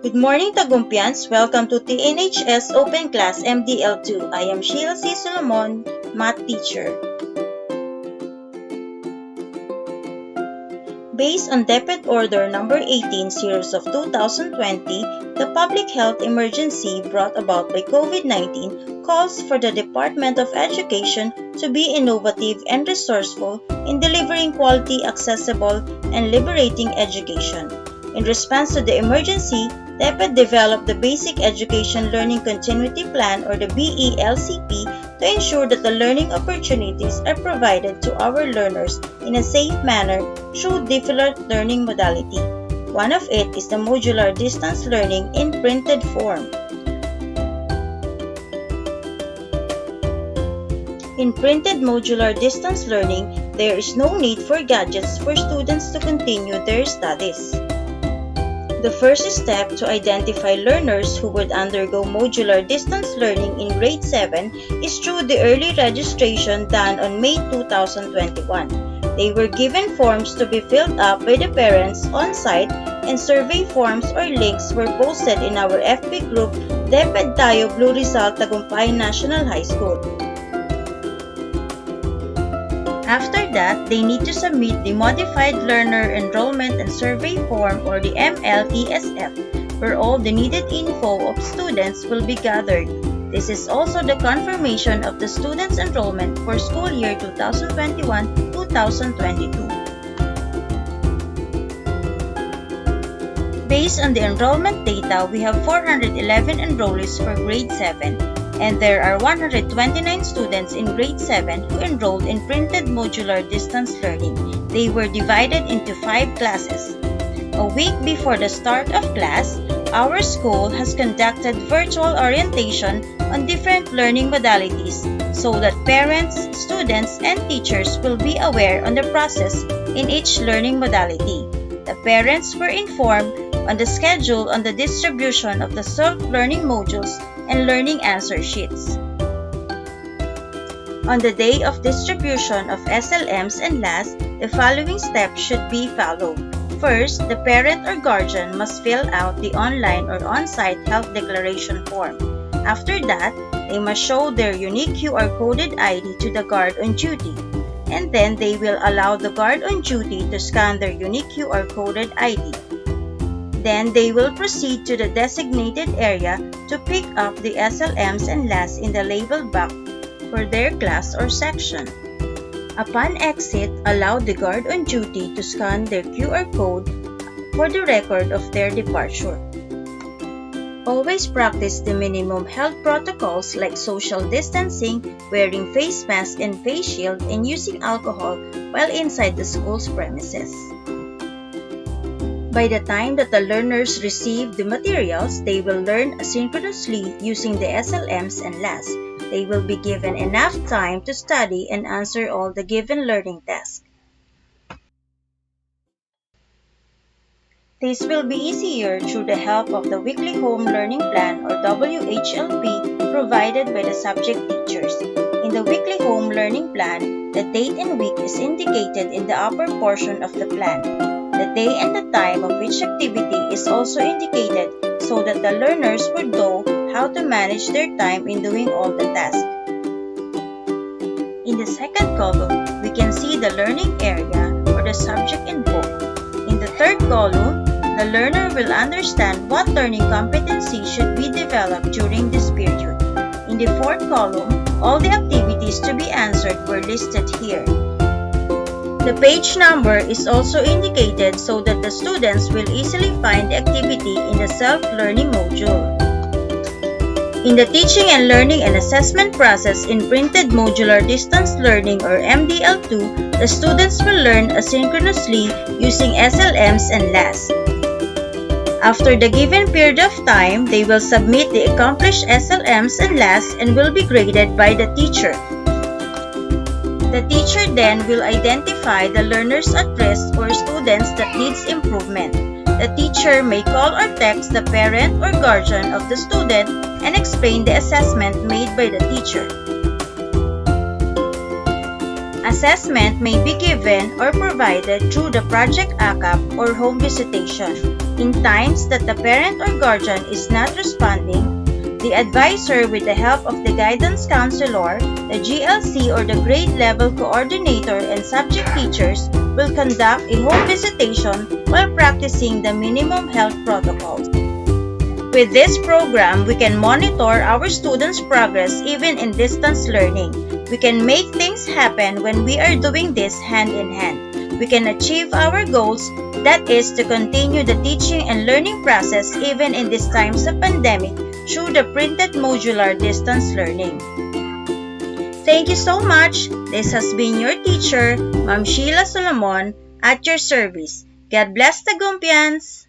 Good morning, Tagumpians. Welcome to TNHS Open Class MDL2. I am Sheila C. Solomon, Math Teacher. Based on DepEd Order Number 18 Series of 2020, the public health emergency brought about by COVID-19 calls for the Department of Education to be innovative and resourceful in delivering quality, accessible, and liberating education. In response to the emergency, DepEd developed the Basic Education Learning Continuity Plan or the BELCP to ensure that the learning opportunities are provided to our learners in a safe manner through different learning modality. One of it is the modular distance learning in printed form. In printed modular distance learning, there is no need for gadgets for students to continue their studies. The first step to identify learners who would undergo modular distance learning in grade 7 is through the early registration done on May 2021. They were given forms to be filled up by the parents on site, and survey forms or links were posted in our FB group DepEd Tayo Blue Rizal Tagumpay National High School. After that, they need to submit the Modified Learner Enrollment and Survey Form or the MLESF, where all the needed info of students will be gathered. This is also the confirmation of the students' enrollment for school year 2021-2022. Based on the enrollment data, we have 411 enrollees for grade 7. And there are 129 students in grade 7 who enrolled in printed modular distance learning. They were divided into 5 classes. A week before the start of class, our school has conducted virtual orientation on different learning modalities so that parents, students, and teachers will be aware on the process in each learning modality. The parents were informed on the schedule on the distribution of the self-learning modules and learning answer sheets. On the day of distribution of SLMs and LAS, the following steps should be followed. First, the parent or guardian must fill out the online or on-site health declaration form. After that, they must show their unique QR-coded ID to the guard on duty, and then they will allow the guard on duty to scan their unique QR-coded ID. Then they will proceed to the designated area to pick up the SLMs and LAS in the label box for their class or section. Upon exit, allow the guard on duty to scan their QR code for the record of their departure. Always practice the minimum health protocols like social distancing, wearing face mask and face shield, and using alcohol while inside the school's premises. By the time that the learners receive the materials, they will learn asynchronously using the SLMs and LAS. They will be given enough time to study and answer all the given learning tasks. This will be easier through the help of the Weekly Home Learning Plan or WHLP provided by the subject teachers. In the Weekly Home Learning Plan, the date and week is indicated in the upper portion of the plan. The day and the time of each activity is also indicated so that the learners would know how to manage their time in doing all the tasks. In the second column, we can see the learning area or the subject info. In the third column, the learner will understand what learning competency should be developed during this period. In the fourth column, all the activities to be answered were listed here. The page number is also indicated so that the students will easily find the activity in the self-learning module. In the teaching and learning and assessment process in printed modular distance learning or MDL2, the students will learn asynchronously using SLMs and LAS. After the given period of time, they will submit the accomplished SLMs and LAS and will be graded by the teacher. The teacher then will identify the learners at risk or students that needs improvement. The teacher may call or text the parent or guardian of the student and explain the assessment made by the teacher. Assessment may be given or provided through the project ACAP or home visitation. In times that the parent or guardian is not responding, the advisor, with the help of the guidance counselor, the GLC or the grade level coordinator and subject teachers, will conduct a home visitation while practicing the minimum health protocols. With this program, we can monitor our students' progress even in distance learning. We can make things happen when we are doing this hand in hand. We can achieve our goals, that is, to continue the teaching and learning process even in these times of pandemic through the printed modular distance learning. Thank you so much. This has been your teacher, Ma'am Sheila Solomon, at your service. God bless Tagumpians!